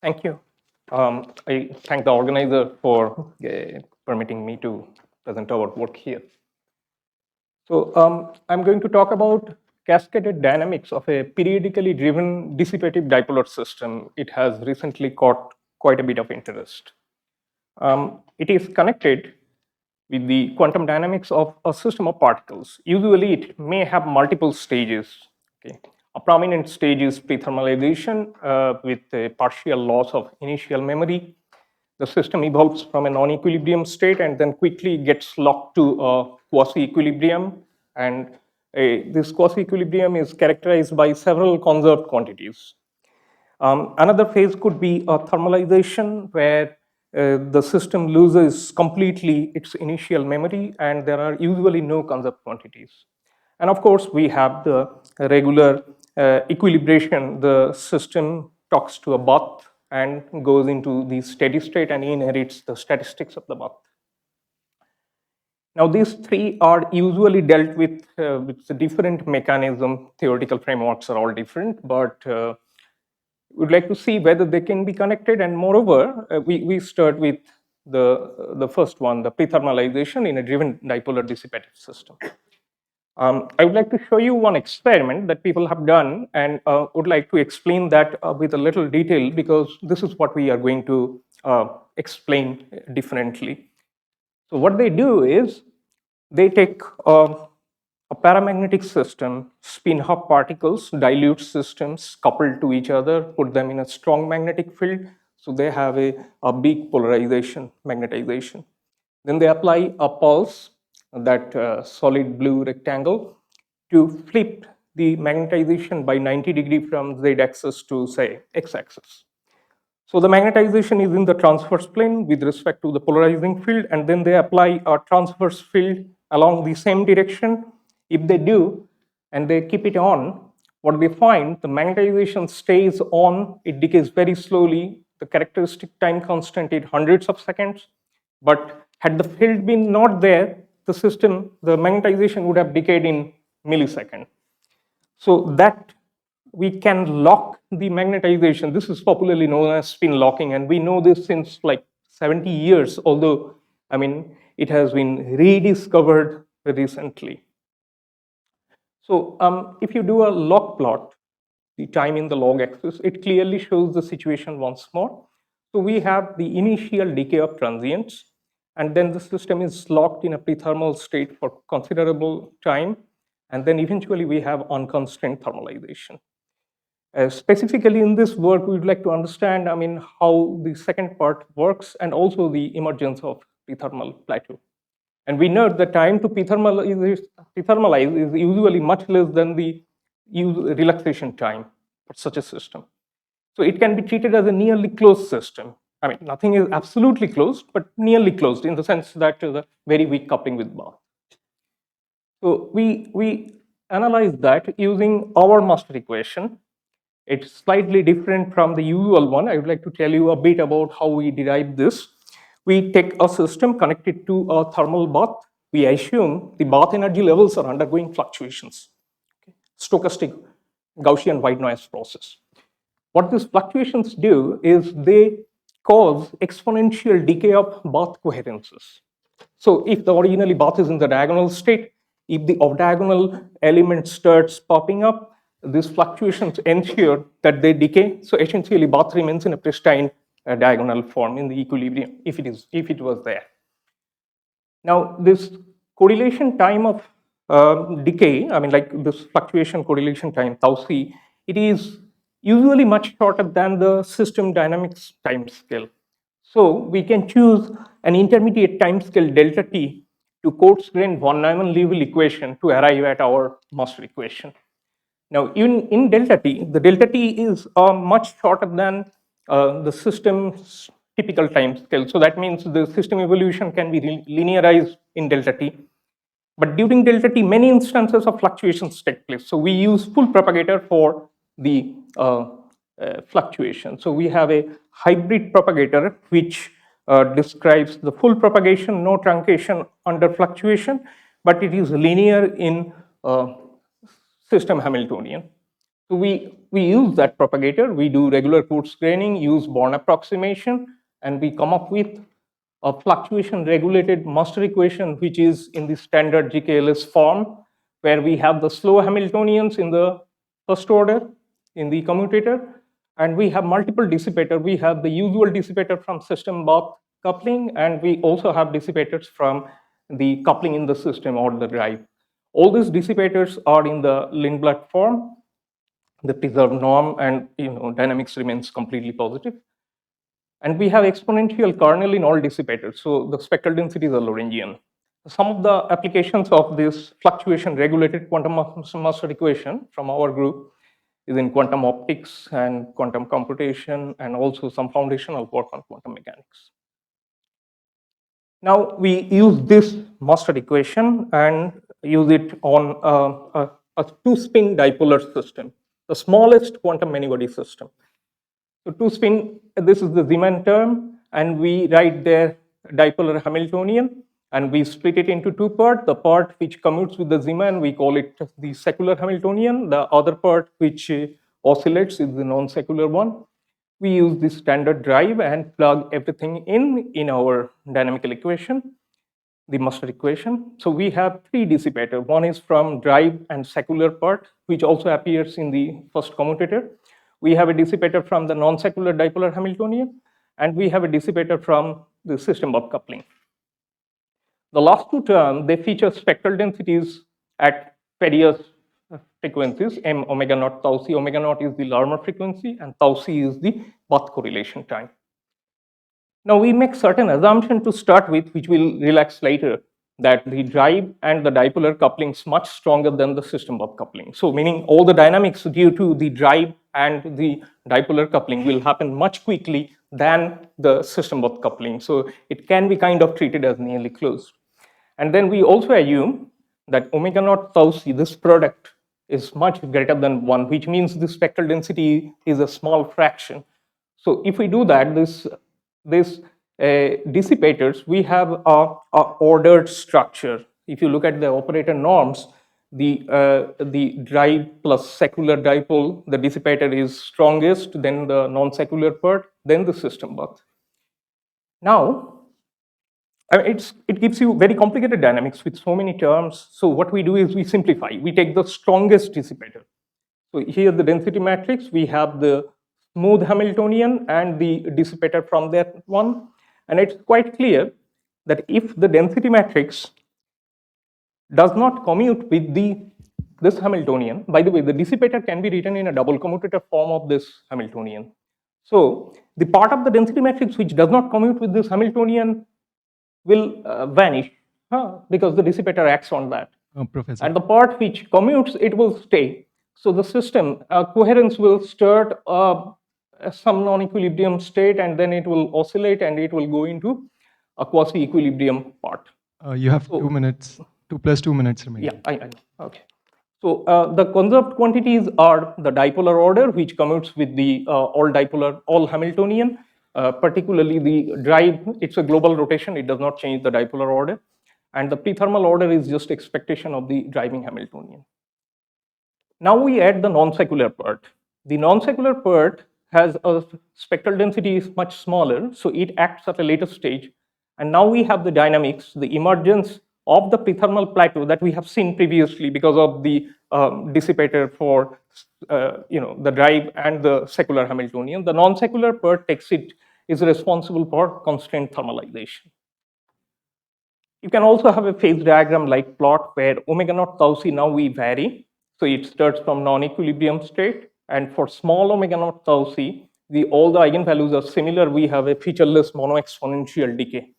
Thank you. I thank the organizer for permitting me to present our work here. So I'm going to talk about cascaded dynamics of a periodically driven dissipative dipolar system. It has recently caught quite a bit of interest. It is connected with the quantum dynamics of a system of particles. Usually, it may have multiple stages. Okay. A prominent stage is prethermalization with a partial loss of initial memory. The system evolves from a non-equilibrium state and then quickly gets locked to a quasi-equilibrium. And this quasi-equilibrium is characterized by several conserved quantities. Another phase could be a thermalization where the system loses completely its initial memory and there are usually no conserved quantities. And of course, we have the regular equilibration. The system talks to a bath and goes into the steady state and inherits the statistics of the bath. Now, these three are usually dealt with a different mechanism. Theoretical frameworks are all different, but we'd like to see whether they can be connected. And moreover, we start with the first one, the prethermalization in a driven dipolar dissipative system. I would like to show you one experiment that people have done and would like to explain that with a little detail because this is what we are going to explain differently. So what they do is they take a paramagnetic system, spin half particles, dilute systems coupled to each other, put them in a strong magnetic field. So they have a big polarization, magnetization. Then they apply a pulse, that solid blue rectangle, to flip the magnetization by 90 degree from z axis to say x axis. So the magnetization is in the transverse plane with respect to the polarizing field, and then they apply a transverse field along the same direction. If they do, and they keep it on, what they find, the magnetization stays on, it decays very slowly. The characteristic time constant is hundreds of seconds. But had the field been not there, the system, the magnetization would have decayed in millisecond. So that we can lock the magnetization. This is popularly known as spin locking, and we know this since like 70 years, although, I mean, it has been rediscovered recently. So if you do a log plot, the time in the log axis, it clearly shows the situation once more. So we have the initial decay of transients, and then the system is locked in a prethermal state for considerable time, and then eventually we have unconstrained thermalization. Specifically in this work, we would like to understand, I mean, how the second part works and also the emergence of prethermal plateau. And we know the time to prethermalize is usually much less than the relaxation time for such a system. So it can be treated as a nearly closed system. I mean, nothing is absolutely closed, but nearly closed in the sense that there's a very weak coupling with bath. So we analyze that using our master equation. It's slightly different from the usual one. I would like to tell you a bit about how we derive this. We take a system connected to a thermal bath. We assume the bath energy levels are undergoing fluctuations, stochastic Gaussian white noise process. What these fluctuations do is they cause exponential decay of bath coherences. So if the originally bath is in the diagonal state, if the off-diagonal element starts popping up, these fluctuations ensure that they decay. So essentially, bath remains in a pristine diagonal form in the equilibrium if it was there. Now, this correlation time of decay, I mean, like this fluctuation correlation time, tau c, it is usually much shorter than the system dynamics time scale. So we can choose an intermediate time scale delta t to Coates-Grain von Neumann-Liouville equation to arrive at our master equation. Now, in delta t, the delta t is much shorter than the system's typical time scale. So that means the system evolution can be linearized in delta t. But during delta t, many instances of fluctuations take place. So we use full propagator for the fluctuation. So we have a hybrid propagator which describes the full propagation, no truncation under fluctuation, but it is linear in system Hamiltonian. So we use that propagator, we do regular Course graining, use Born approximation, and we come up with a fluctuation regulated master equation, which is in the standard GKLS form, where we have the slow Hamiltonians in the first order in the commutator, and we have multiple dissipator. We have the usual dissipator from system Bath coupling, and we also have dissipators from the coupling in the system or the drive. All these dissipators are in the Lindblad form, the preserved norm, and dynamics remains completely positive. And we have exponential kernel in all dissipators, so the spectral densities are Lorentzian. Some of the applications of this fluctuation regulated quantum master equation from our group is in quantum optics and quantum computation, and also some foundational work on quantum mechanics. Now we use this master equation and use it on a two-spin dipolar system, the smallest quantum many-body system. So two-spin, this is the Zeeman term, and we write there dipolar Hamiltonian, and we split it into two parts. The part which commutes with the Zeeman, we call it the secular Hamiltonian. The other part which oscillates is the non-secular one. We use the standard drive and plug everything in our dynamical equation, the master equation. So we have three dissipators. One is from drive and secular part, which also appears in the first commutator. We have a dissipator from the non-secular dipolar Hamiltonian, and we have a dissipator from the system of coupling. The last two terms, they feature spectral densities at various frequencies, m omega naught tau c. Omega naught is the Larmor frequency, and tau c is the path correlation time. Now we make certain assumption to start with, which we'll relax later, that the drive and the dipolar coupling is much stronger than the system of coupling. So meaning all the dynamics due to the drive and the dipolar coupling will happen much quickly than the system of coupling. So it can be kind of treated as nearly closed. And then we also assume that omega naught tau c, this product, is much greater than 1, which means the spectral density is a small fraction. So if we do that, this dissipators, we have a ordered structure. If you look at the operator norms, the drive plus secular dipole, the dissipator is strongest, then the non-secular part, then the system path. Now, it gives you very complicated dynamics with so many terms. So what we do is we simplify. We take the strongest dissipator. So here the density matrix, we have the smooth Hamiltonian and the dissipator from that one. And it's quite clear that if the density matrix does not commute with this Hamiltonian, by the way, the dissipator can be written in a double commutator form of this Hamiltonian. So the part of the density matrix which does not commute with this Hamiltonian will vanish because the dissipator acts on that. Professor. And the part which commutes, it will stay. So the system coherence will start some non-equilibrium state, and then it will oscillate and it will go into a quasi-equilibrium part. You have 2 minutes, 2 plus 2 minutes remaining. Yeah, I know. Okay. So the conserved quantities are the dipolar order, which commutes with the all Hamiltonian. Particularly the drive, it's a global rotation, it does not change the dipolar order. And the prethermal order is just expectation of the driving Hamiltonian. Now we add the non-secular part. The non-secular part has a spectral density is much smaller, so it acts at a later stage. And now we have the dynamics, the emergence of the prethermal plateau that we have seen previously because of the dissipator for the drive and the secular Hamiltonian. The non-secular part is responsible for constraint thermalization. You can also have a phase diagram like plot where omega naught tau c now we vary. So it starts from non-equilibrium state, and for small omega naught tau c, all the eigenvalues are similar. We have a featureless mono-exponential decay.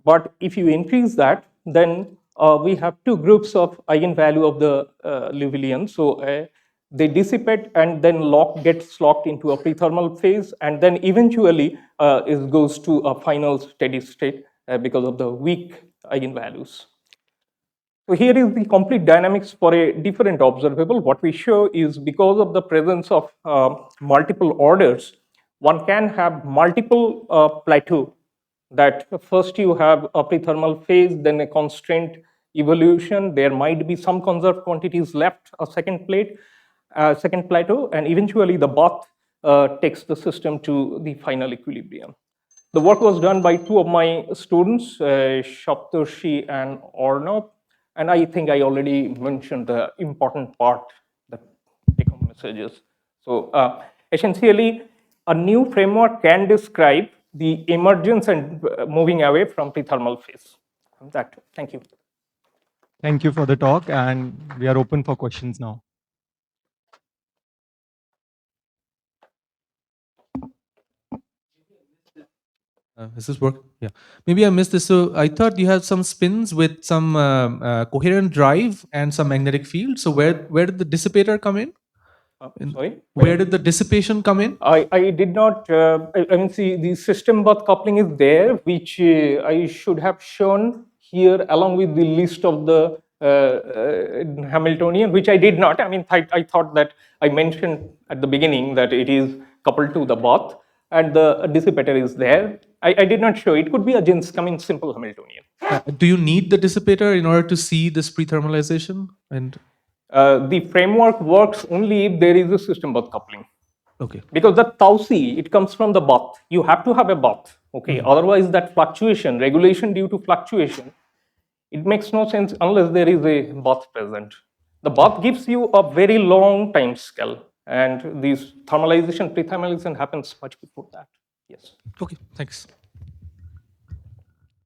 But if you increase that, then we have two groups of eigenvalue of the Liouvillean. So they dissipate and then gets locked into a prethermal phase, and then eventually it goes to a final steady state because of the weak eigenvalues. So here is the complete dynamics for a different observable. What we show is because of the presence of multiple orders, one can have multiple plateau. That first you have a prethermal phase, then a constraint evolution. There might be some conserved quantities left, a second plate, second plateau, and eventually the bath takes the system to the final equilibrium. The work was done by two of my students, Shaptarshi and Arnav, and I think I already mentioned the important part, the take-home messages. So essentially, a new framework can describe the emergence and moving away from prethermal phase. Thank you. Thank you for the talk, and we are open for questions now. Does this work? Yeah. Maybe I missed this. So I thought you had some spins with some coherent drive and some magnetic field. So where did the dissipator come in? Sorry? Where did the dissipation come in? I did not, I mean, see, the system path coupling is there, which I should have shown here along with the list of the Hamiltonian, which I did not. I mean, I thought that I mentioned at the beginning that it is coupled to the bath and the dissipator is there. I did not show. It could be a simple Hamiltonian. Do you need the dissipator in order to see this prethermalization? And the framework works only if there is a system path coupling. okay. Because the tau c, it comes from the bath. You have to have a bath. Okay. Otherwise, that fluctuation, regulation due to fluctuation, it makes no sense unless there is a bath present. The bath gives you a very long time scale, and this thermalization, prethermalization happens much before that. Yes. Okay. Thanks.